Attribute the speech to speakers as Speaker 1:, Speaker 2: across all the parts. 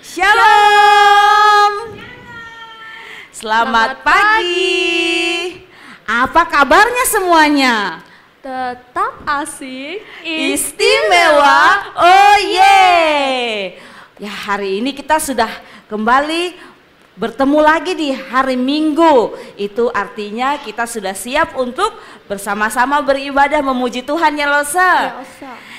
Speaker 1: Shalom. Selamat pagi. Apa kabarnya semuanya?
Speaker 2: Tetap asik,
Speaker 1: Istimewa. Oh yeah. Ya, hari ini kita sudah kembali bertemu lagi di hari Minggu. Itu artinya kita sudah siap untuk bersama-sama beribadah memuji Tuhan ya Losa.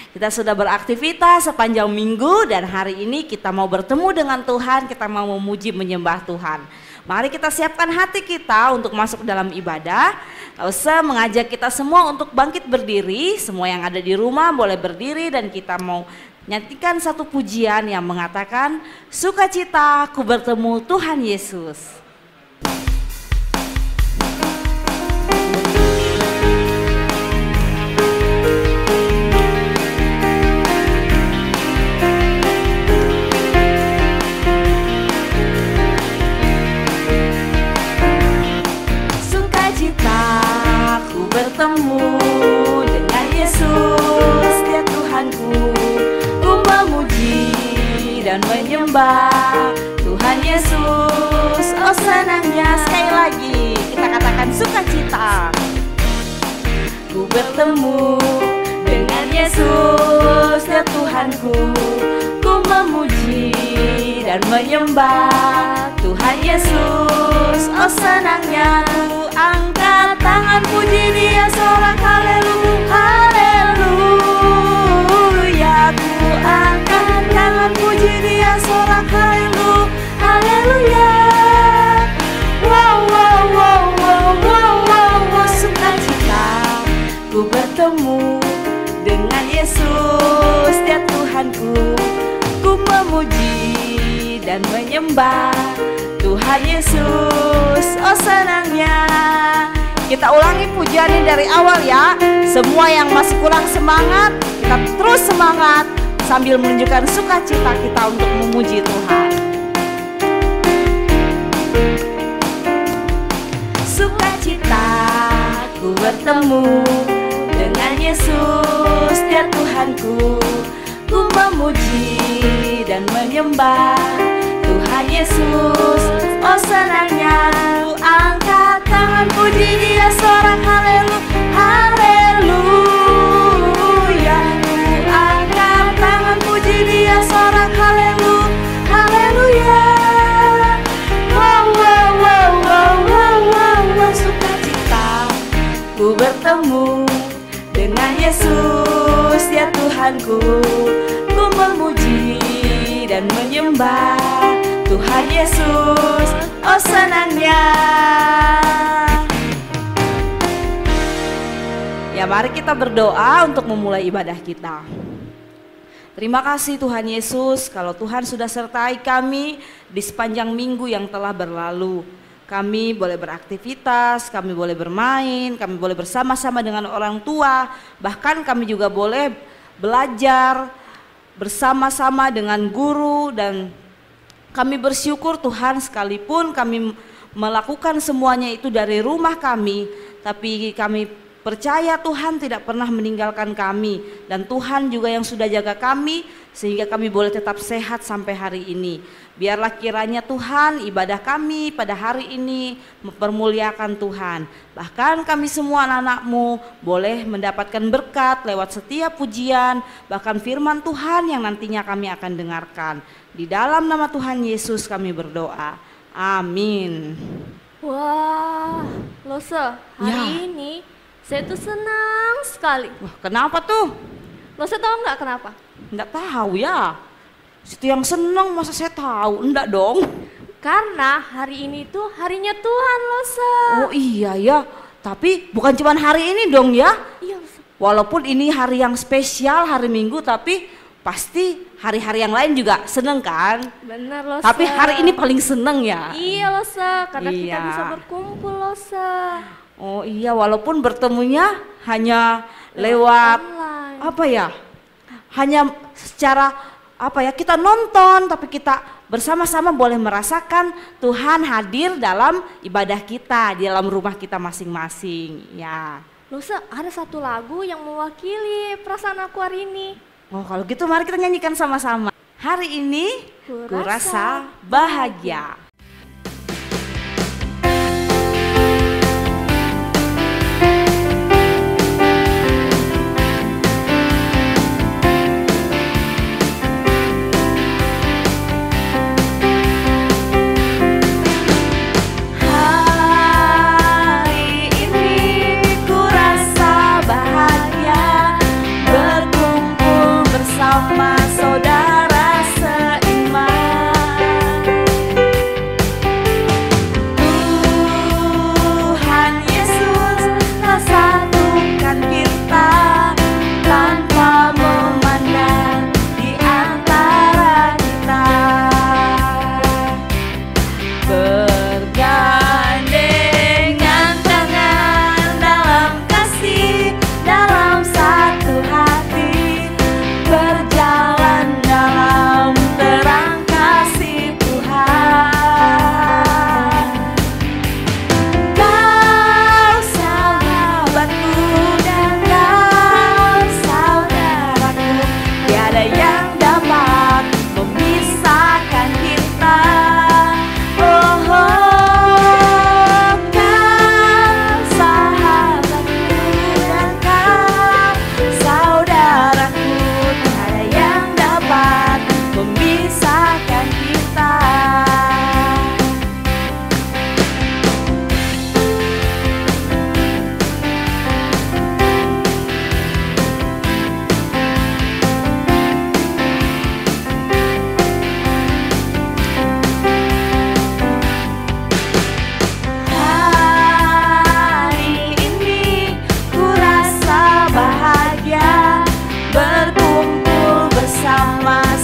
Speaker 1: Kita sudah beraktivitas sepanjang minggu dan hari ini kita mau bertemu dengan Tuhan, kita mau memuji menyembah Tuhan. Mari kita siapkan hati kita untuk masuk dalam ibadah. Losa mengajak kita semua untuk bangkit berdiri, semua yang ada di rumah boleh berdiri dan kita mau nyanyikan satu pujian yang mengatakan sukacita ku bertemu Tuhan Yesus. Bertemu dengan Yesus, Dia Tuhanku. Ku memuji dan menyembah Tuhan Yesus. Oh senangnya, sekali lagi kita katakan sukacita. Ku bertemu dengan Yesus, Dia Tuhanku. Ku memuji dan menyembah Tuhan Yesus. Oh senangnya, ku angkat tangan puji Dia seorang. Haleluya, haleluya. Ku angkat tangan puji Dia seorang. Haleluya, haleluya. Wow, wow, wow, wow, wow, wow, wow. Sukacita ku bertemu dengan Yesus, Dia Tuhanku. Ku memuji dan menyembah Tuhan Yesus. Oh senangnya. Kita ulangi pujian ini dari awal ya. Semua yang masih kurang semangat, kita terus semangat sambil menunjukkan sukacita kita untuk memuji Tuhan. Sukacita ku bertemu dengan Yesus, Dia Tuhanku. Ku memuji dan menyembah Tuhan Yesus. Oh senangnya, ku angkat tangan puji Dia seorang. Haleluya, haleluya. Ku angkat tangan puji Dia seorang. Haleluya, haleluya. Wow, wow, wow, wow, wow, wow, wow. Sukacita ku bertemu dengan Yesus, Dia Tuhanku. Ku memuji dan menyembah Tuhan Yesus. Oh senangnya. Ya mari kita berdoa untuk memulai ibadah kita. Terima kasih Tuhan Yesus, kalau Tuhan sudah sertai kami di sepanjang minggu yang telah berlalu. Kami boleh beraktivitas, kami boleh bermain, kami boleh bersama-sama dengan orang tua. Bahkan kami juga boleh belajar bersama-sama dengan guru. Dan kami bersyukur Tuhan, sekalipun kami melakukan semuanya itu dari rumah kami, tapi kami percaya Tuhan tidak pernah meninggalkan kami. Dan Tuhan juga yang sudah jaga kami sehingga kami boleh tetap sehat sampai hari ini. Biarlah kiranya Tuhan ibadah kami pada hari ini mempermuliakan Tuhan. Bahkan kami semua anak-anak-Mu boleh mendapatkan berkat lewat setiap pujian, bahkan firman Tuhan yang nantinya kami akan dengarkan. Di dalam nama Tuhan Yesus kami berdoa. Amin.
Speaker 2: Wah, Losa, hari ini saya tuh senang sekali.
Speaker 1: Wah, kenapa tuh?
Speaker 2: Losa tahu nggak kenapa?
Speaker 1: Nggak tahu ya. Situ yang senang masa saya tahu? Enggak dong.
Speaker 2: Karena hari ini tuh harinya Tuhan, Losa.
Speaker 1: Oh iya ya. Tapi bukan cuma hari ini dong ya.
Speaker 2: Iya, Losa.
Speaker 1: Walaupun ini hari yang spesial, hari Minggu, tapi pasti hari-hari yang lain juga seneng kan?
Speaker 2: Benar, Losa.
Speaker 1: Tapi hari ini paling seneng ya.
Speaker 2: Iya, Losa. Karena kita
Speaker 1: Iya.
Speaker 2: bisa berkumpul, Losa.
Speaker 1: Oh iya, walaupun bertemunya hanya lewat
Speaker 2: online.
Speaker 1: apa ya? Hanya secara apa ya, kita nonton, tapi kita bersama-sama boleh merasakan Tuhan hadir dalam ibadah kita, di dalam rumah kita masing-masing ya.
Speaker 2: Losa, ada satu lagu yang mewakili perasaan aku hari ini.
Speaker 1: Oh kalau gitu mari kita nyanyikan sama-sama. Hari ini Kurasa bahagia.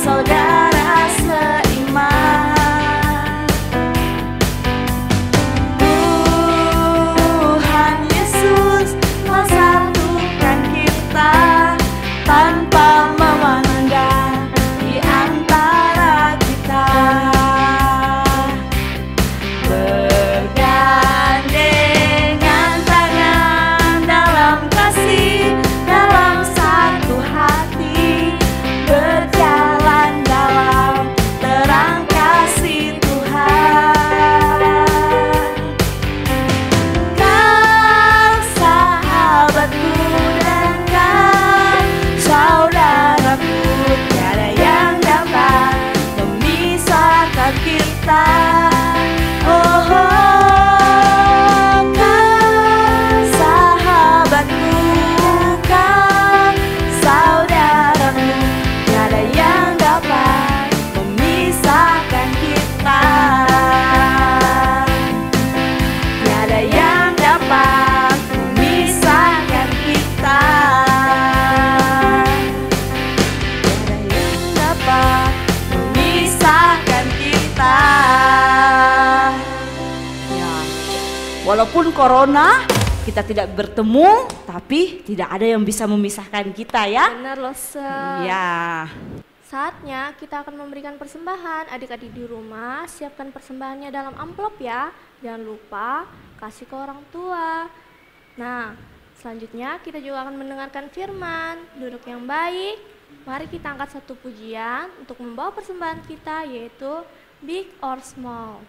Speaker 3: Saudara seiman,
Speaker 1: Walaupun corona kita tidak bertemu, tapi tidak ada yang bisa memisahkan kita ya.
Speaker 2: Benar loh,
Speaker 1: Iya.
Speaker 2: Saatnya kita akan memberikan persembahan. Adik-adik di rumah siapkan persembahannya dalam amplop ya. Jangan lupa kasih ke orang tua. Nah, selanjutnya kita juga akan mendengarkan firman. Duduk yang baik. Mari kita angkat satu pujian untuk membawa persembahan kita, yaitu Big or Small.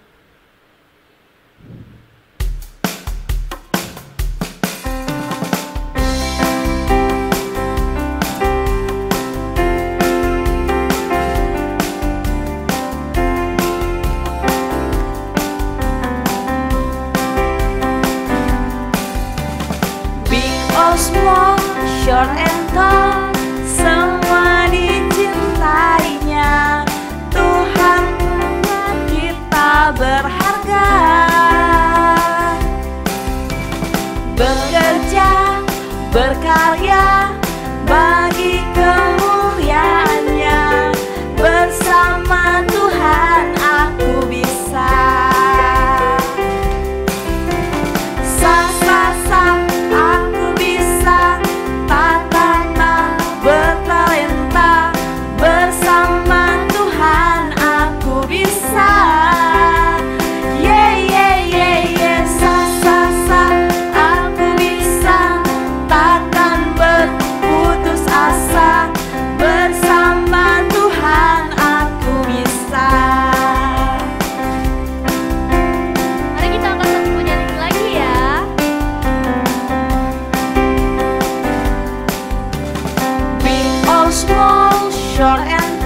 Speaker 3: Small, short and tall, semua dicintainya. Tuhan membuat kita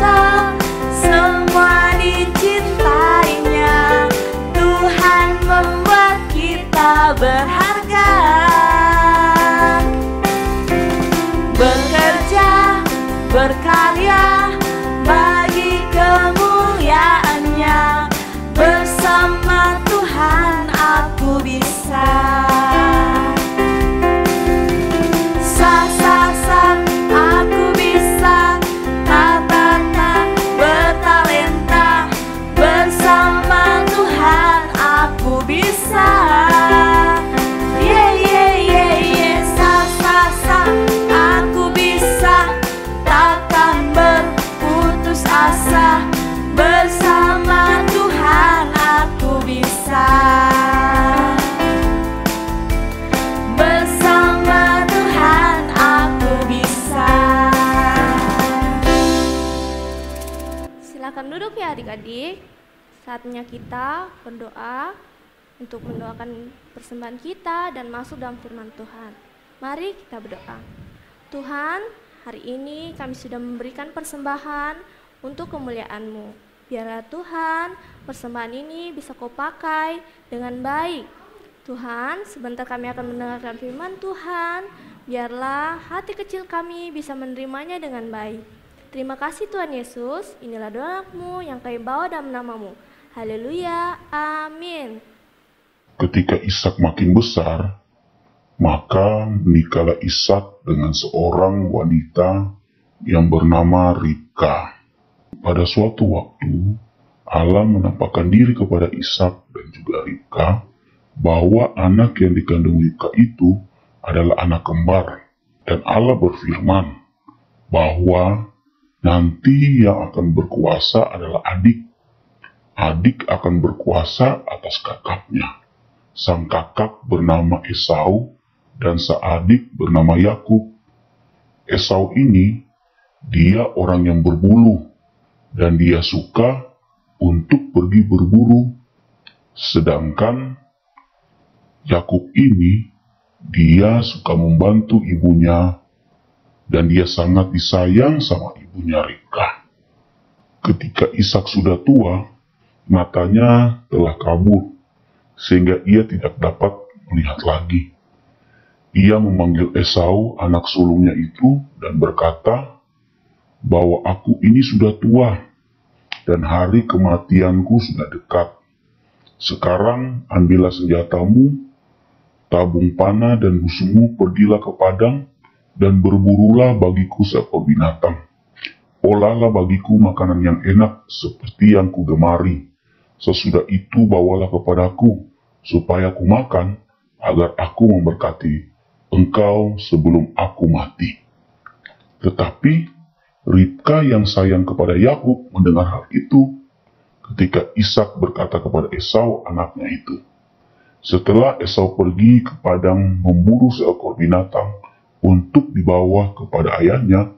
Speaker 3: semesta, semua dicintainya. Tuhan membuat kita berharga. Bekerja, berkarya bagi kemuliaan-Nya. Bersama Tuhan aku bisa. Aku bisa. Ta-ta-ta, bertalenta. Bersama Tuhan aku bisa. Yeah, yeah, yeah, yeah. Aku bisa. Takkan berputus asa. Bersama Tuhan aku bisa. Bersama Tuhan aku bisa.
Speaker 2: Silakan duduk ya adik-adik. Saatnya kita berdoa untuk mendoakan persembahan kita dan masuk dalam firman Tuhan. Mari kita berdoa. Tuhan, hari ini kami sudah memberikan persembahan untuk kemuliaan-Mu. Biarlah Tuhan, persembahan ini bisa Kau pakai dengan baik. Tuhan, sebentar kami akan mendengarkan firman Tuhan. Biarlah hati kecil kami bisa menerimanya dengan baik. Terima kasih Tuhan Yesus, inilah doa-Mu yang kami bawa dalam nama-Mu. Haleluya, amin.
Speaker 4: Ketika Ishak makin besar, maka menikahlah Ishak dengan seorang wanita yang bernama Ribka. Pada suatu waktu, Allah menampakkan diri kepada Ishak dan juga Ribka bahwa anak yang dikandung Ribka itu adalah anak kembar. Dan Allah berfirman bahwa nanti yang akan berkuasa adalah adik. Adik akan berkuasa atas kakaknya. Sang kakak bernama Esau dan sang adik bernama Yakub. Esau ini, dia orang yang berbulu dan dia suka untuk pergi berburu. Sedangkan Yakub ini, dia suka membantu ibunya dan dia sangat disayang sama ibunya Ribka. Ketika Ishak sudah tua, matanya telah kabur sehingga ia tidak dapat melihat lagi. Ia memanggil Esau, anak sulungnya itu, dan berkata bahwa aku ini sudah tua dan hari kematianku sudah dekat. Sekarang ambillah senjatamu, tabung panah dan busungmu, pergilah ke padang dan berburulah bagiku seekor binatang. Olahlah bagiku makanan yang enak seperti yang kugemari. Sesudah itu bawalah kepadaku, supaya aku makan, agar aku memberkati engkau sebelum aku mati. Tetapi Ribka yang sayang kepada Yakub mendengar hal itu ketika Ishak berkata kepada Esau anaknya itu. Setelah Esau pergi ke padang memburu seekor binatang untuk dibawa kepada ayahnya,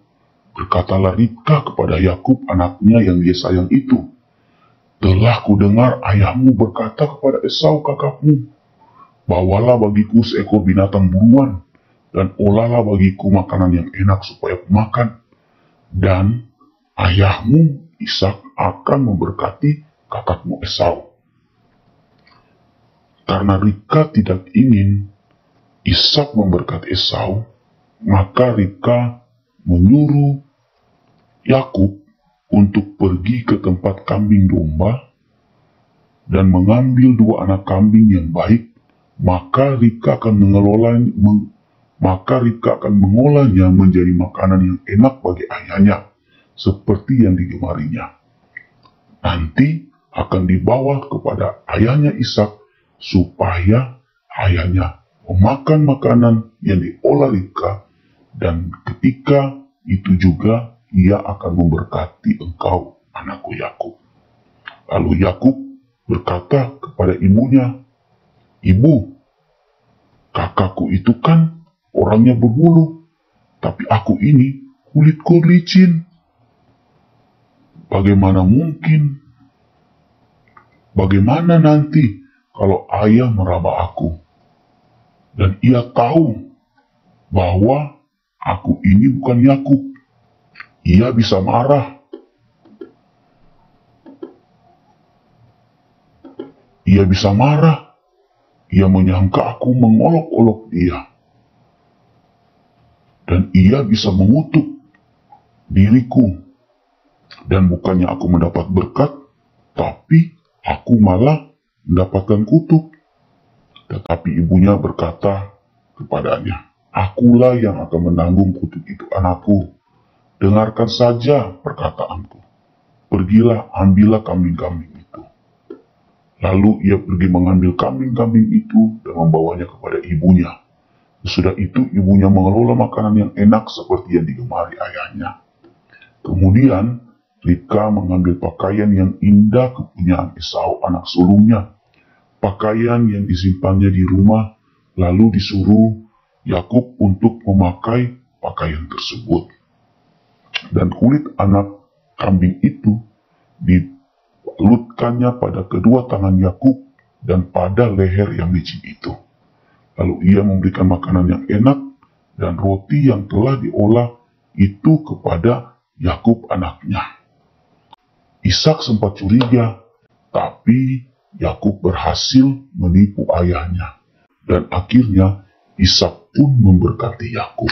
Speaker 4: berkatalah Ribka kepada Yakub anaknya yang dia sayang itu, "Telah kudengar ayahmu berkata kepada Esau kakakmu, bawalah bagiku seekor binatang buruan, dan olahlah bagiku makanan yang enak supaya aku makan. Dan ayahmu Ishak akan memberkati kakakmu Esau." Karena Ribka tidak ingin Ishak memberkati Esau, maka Ribka menyuruh Yakub untuk pergi ke tempat kambing domba dan mengambil 2 anak kambing yang baik, maka Ribka akan mengolahnya menjadi makanan yang enak bagi ayahnya, seperti yang digemarinya. Nanti akan dibawa kepada ayahnya Ishak, supaya ayahnya memakan makanan yang diolah Ribka, dan ketika itu juga ia akan memberkati engkau, anakku Yakub. Lalu Yakub berkata kepada ibunya, "Ibu, kakakku itu kan orangnya berbulu, tapi aku ini kulitku licin. Bagaimana mungkin? Bagaimana nanti kalau ayah meraba aku dan ia tahu bahwa aku ini bukan Yakub? Ia bisa marah ia bisa marah. Ia menyangka aku mengolok-olok dia. Dan ia bisa mengutuk diriku. Dan bukannya aku mendapat berkat, tapi aku malah mendapatkan kutuk. Tetapi ibunya berkata kepadanya, "Akulah yang akan menanggung kutuk itu, anakku. Dengarkan saja perkataanku. Pergilah, ambillah kambing-kambing itu." Lalu ia pergi mengambil kambing-kambing itu dan membawanya kepada ibunya. Sesudah itu ibunya mengelola makanan yang enak seperti yang digemari ayahnya. Kemudian Ribka mengambil pakaian yang indah kepunyaan Esau anak sulungnya, pakaian yang disimpannya di rumah, lalu disuruh Yakub untuk memakai pakaian tersebut. Dan kulit anak kambing itu dibalutkannya pada kedua tangan Yakub dan pada leher yang licin itu. Lalu ia memberikan makanan yang enak dan roti yang telah diolah itu kepada Yakub anaknya. Ishak sempat curiga, tapi Yakub berhasil menipu ayahnya. Dan akhirnya Ishak pun memberkati Yakub.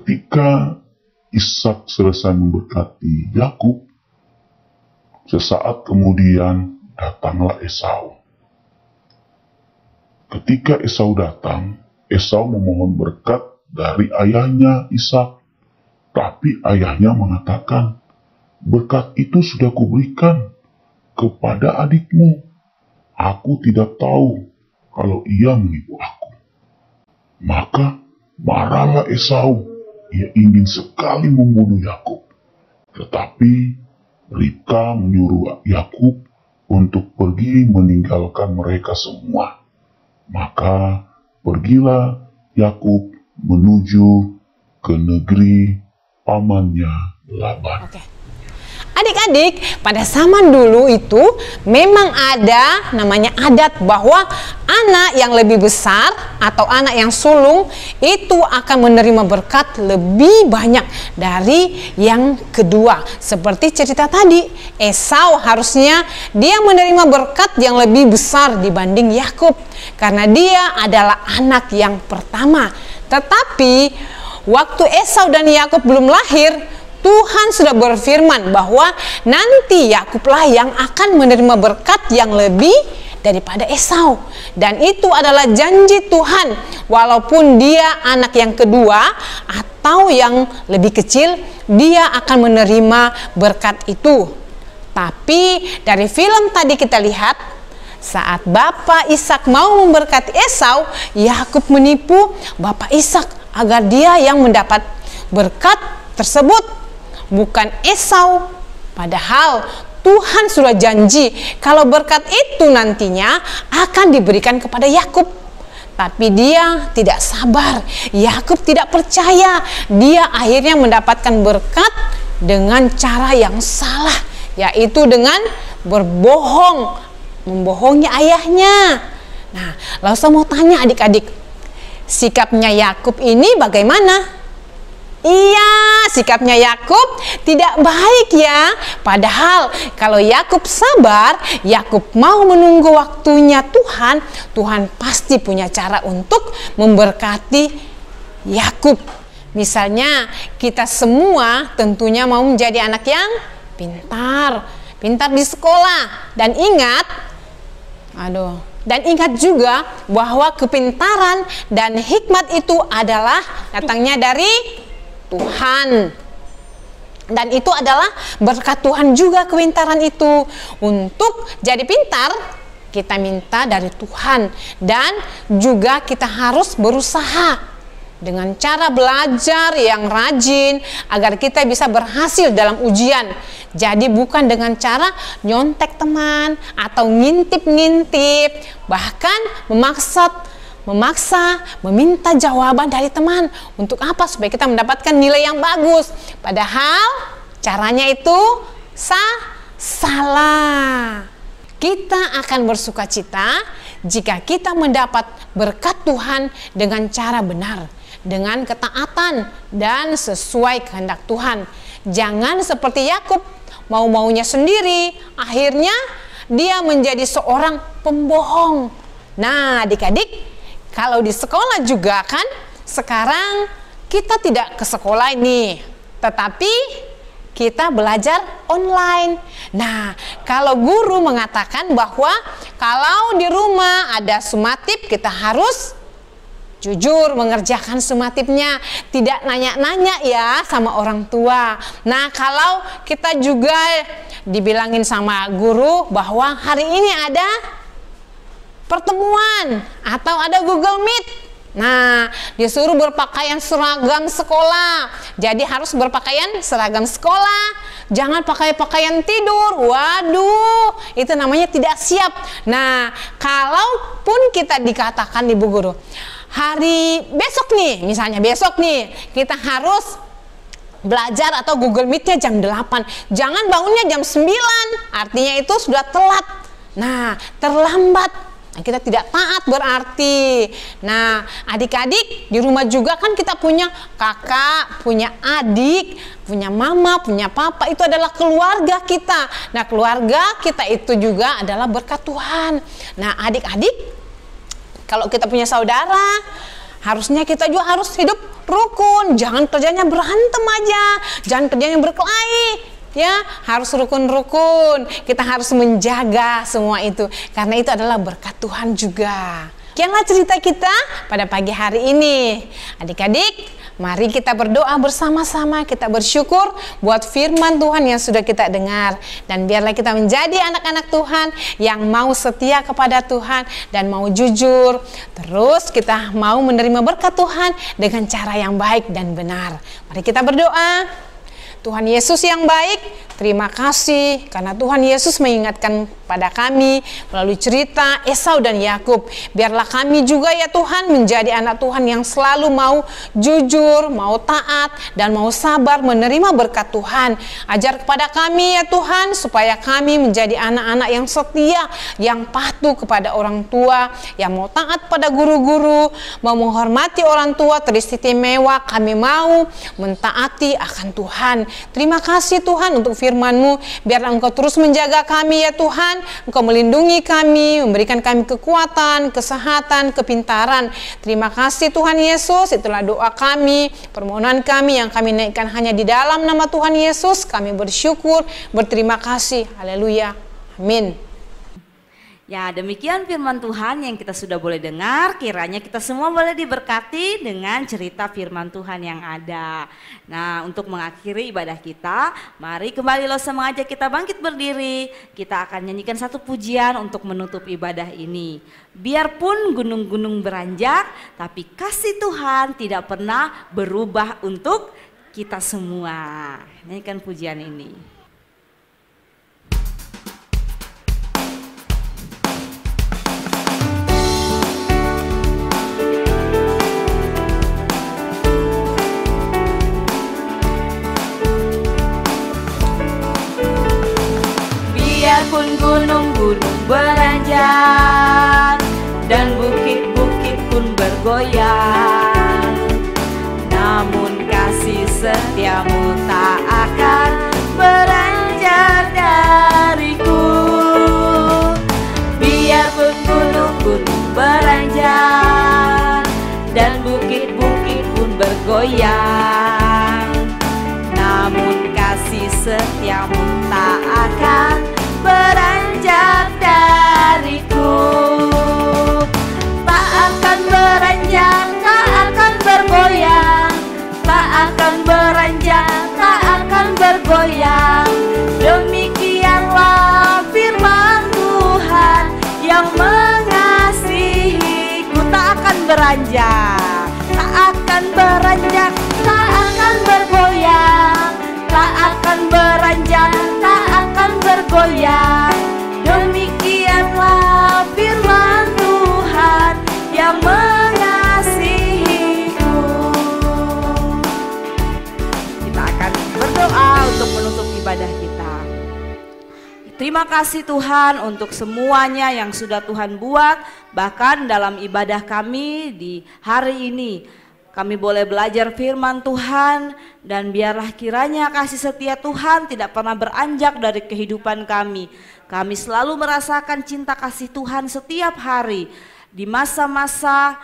Speaker 4: Ketika Ishak selesai memberkati Yakub, sesaat kemudian datanglah Esau. Ketika Esau datang, Esau memohon berkat dari ayahnya Ishak. Tapi ayahnya mengatakan, "Berkat itu sudah kuberikan kepada adikmu. Aku tidak tahu kalau ia menipu aku." Maka marahlah Esau. Ia ingin sekali membunuh Yakub. Tetapi Ribka menyuruh Yakub untuk pergi meninggalkan mereka semua. Maka pergilah Yakub menuju ke negeri pamannya Laban.
Speaker 5: Oke. Adik-adik, pada zaman dulu itu memang ada namanya adat bahwa anak yang lebih besar atau anak yang sulung itu akan menerima berkat lebih banyak dari yang kedua. Seperti cerita tadi, Esau harusnya dia menerima berkat yang lebih besar dibanding Yakub karena dia adalah anak yang pertama. Tetapi waktu Esau dan Yakub belum lahir, Tuhan sudah berfirman bahwa nanti Yakublah yang akan menerima berkat yang lebih daripada Esau. Dan itu adalah janji Tuhan. Walaupun dia anak yang kedua atau yang lebih kecil, dia akan menerima berkat itu. Tapi dari film tadi kita lihat, saat Bapak Ishak mau memberkati Esau, Yakub menipu Bapak Ishak agar dia yang mendapat berkat tersebut, bukan Esau. Padahal Tuhan sudah janji kalau berkat itu nantinya akan diberikan kepada Yakub. Tapi dia tidak sabar. Yakub tidak percaya. Dia akhirnya mendapatkan berkat dengan cara yang salah, yaitu dengan berbohong, membohongi ayahnya. Nah, lalu saya mau tanya adik-adik, sikapnya Yakub ini bagaimana? Iya, sikapnya Yakub tidak baik ya. Padahal kalau Yakub sabar, Yakub mau menunggu waktunya Tuhan, Tuhan pasti punya cara untuk memberkati Yakub. Misalnya kita semua tentunya mau menjadi anak yang pintar di sekolah. Dan ingat juga bahwa kepintaran dan hikmat itu adalah datangnya dari Tuhan. Dan itu adalah berkat Tuhan juga kepintaran itu. Untuk jadi pintar, kita minta dari Tuhan. Dan juga kita harus berusaha dengan cara belajar yang rajin agar kita bisa berhasil dalam ujian. Jadi bukan dengan cara nyontek teman atau ngintip-ngintip, bahkan memaksa meminta jawaban dari teman. Untuk apa? Supaya kita mendapatkan nilai yang bagus. Padahal caranya itu salah. Kita akan bersukacita jika kita mendapat berkat Tuhan dengan cara benar, dengan ketaatan dan sesuai kehendak Tuhan. Jangan seperti Yakub, mau-maunya sendiri, akhirnya dia menjadi seorang pembohong. Nah, adik-adik, kalau di sekolah juga kan, sekarang kita tidak ke sekolah ini, tetapi kita belajar online. Nah, kalau guru mengatakan bahwa kalau di rumah ada sumatip, kita harus jujur mengerjakan sumatipnya, tidak nanya-nanya ya sama orang tua. Nah, kalau kita juga dibilangin sama guru bahwa hari ini ada pertemuan atau ada Google Meet, nah disuruh berpakaian seragam sekolah, jadi harus berpakaian seragam sekolah, jangan pakai pakaian tidur. Waduh, itu namanya tidak siap. Nah, kalaupun kita dikatakan ibu guru, hari besok nih, misalnya besok nih kita harus belajar atau Google Meet-nya jam 8, jangan bangunnya jam 9, artinya itu sudah telat. Nah, terlambat. Nah, kita tidak taat berarti. Nah, adik-adik di rumah juga kan kita punya kakak, punya adik, punya mama, punya papa, itu adalah keluarga kita. Nah, keluarga kita itu juga adalah berkat Tuhan. Nah, adik-adik, kalau kita punya saudara, harusnya kita juga harus hidup rukun. Jangan kerjanya berantem aja, jangan kerjanya berkelahi. Ya, harus rukun-rukun. Kita harus menjaga semua itu, karena itu adalah berkat Tuhan juga. Demikianlah cerita kita pada pagi hari ini. Adik-adik, mari kita berdoa bersama-sama. Kita bersyukur buat firman Tuhan yang sudah kita dengar. Dan biarlah kita menjadi anak-anak Tuhan yang mau setia kepada Tuhan dan mau jujur. Terus kita mau menerima berkat Tuhan dengan cara yang baik dan benar. Mari kita berdoa. Tuhan Yesus yang baik, terima kasih karena Tuhan Yesus mengingatkan pada kami melalui cerita Esau dan Yakub. Biarlah kami juga ya Tuhan menjadi anak Tuhan yang selalu mau jujur, mau taat, dan mau sabar menerima berkat Tuhan. Ajar kepada kami ya Tuhan supaya kami menjadi anak-anak yang setia, yang patuh kepada orang tua, yang mau taat pada guru-guru, mau menghormati orang tua teristimewa. Kami mau mentaati akan Tuhan. Terima kasih Tuhan untuk firman-Mu. Biarlah Engkau terus menjaga kami ya Tuhan. Engkau melindungi kami, memberikan kami kekuatan, kesehatan, kepintaran. Terima kasih Tuhan Yesus. Itulah doa kami, permohonan kami yang kami naikkan hanya di dalam nama Tuhan Yesus. Kami bersyukur, berterima kasih. Haleluya. Amin.
Speaker 1: Ya, demikian firman Tuhan yang kita sudah boleh dengar. Kiranya kita semua boleh diberkati dengan cerita firman Tuhan yang ada. Nah, untuk mengakhiri ibadah kita, mari kembali Losa mengajak kita bangkit berdiri. Kita akan nyanyikan satu pujian untuk menutup ibadah ini. Biarpun gunung-gunung beranjak, tapi kasih Tuhan tidak pernah berubah untuk kita semua. Nyanyikan pujian ini.
Speaker 3: Biarpun gunung-gunung beranjak dan bukit-bukit pun bergoyang, namun kasih setiamu tak akan beranjak dariku. Biarpun gunung-gunung beranjak dan bukit-bukit pun bergoyang, namun kasih setiamu tak akan beranjak dariku. Tak akan beranjak, tak akan bergoyang, tak akan beranjak, tak akan bergoyang. Demikianlah firman Tuhan yang mengasihiku. Tak akan beranjak, tak akan beranjak, tak akan bergoyang, tak akan beranjak, tak akan bergoyang. Demikianlah firman Tuhan yang mengasihiku.
Speaker 1: Kita akan berdoa untuk menutup ibadah kita. Terima kasih Tuhan untuk semuanya yang sudah Tuhan buat, bahkan dalam ibadah kami di hari ini. kami boleh belajar firman Tuhan, dan biarlah kiranya kasih setia Tuhan tidak pernah beranjak dari kehidupan kami. Kami selalu merasakan cinta kasih Tuhan setiap hari di masa-masa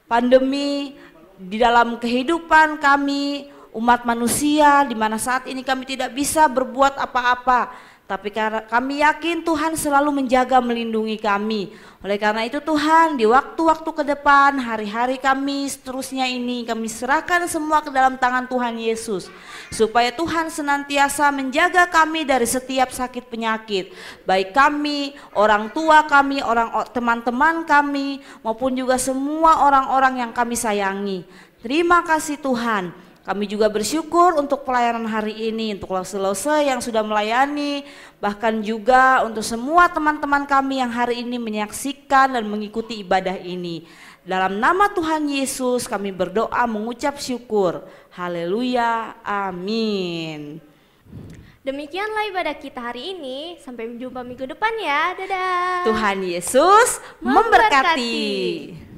Speaker 1: pandemi, di dalam kehidupan kami umat manusia, di mana saat ini kami tidak bisa berbuat apa-apa. Tapi karena kami yakin Tuhan selalu menjaga melindungi kami. Oleh karena itu Tuhan, di waktu-waktu ke depan, hari-hari kami seterusnya ini, kami serahkan semua ke dalam tangan Tuhan Yesus. Supaya Tuhan senantiasa menjaga kami dari setiap sakit penyakit. Baik kami, orang tua kami, teman-teman kami, maupun juga semua orang-orang yang kami sayangi. Terima kasih Tuhan. Kami juga bersyukur untuk pelayanan hari ini, untuk lose-lose yang sudah melayani, bahkan juga untuk semua teman-teman kami yang hari ini menyaksikan dan mengikuti ibadah ini. Dalam nama Tuhan Yesus kami berdoa mengucap syukur. Haleluya, amin.
Speaker 2: Demikianlah ibadah kita hari ini. Sampai jumpa minggu depan ya. Dadah.
Speaker 1: Tuhan Yesus memberkati.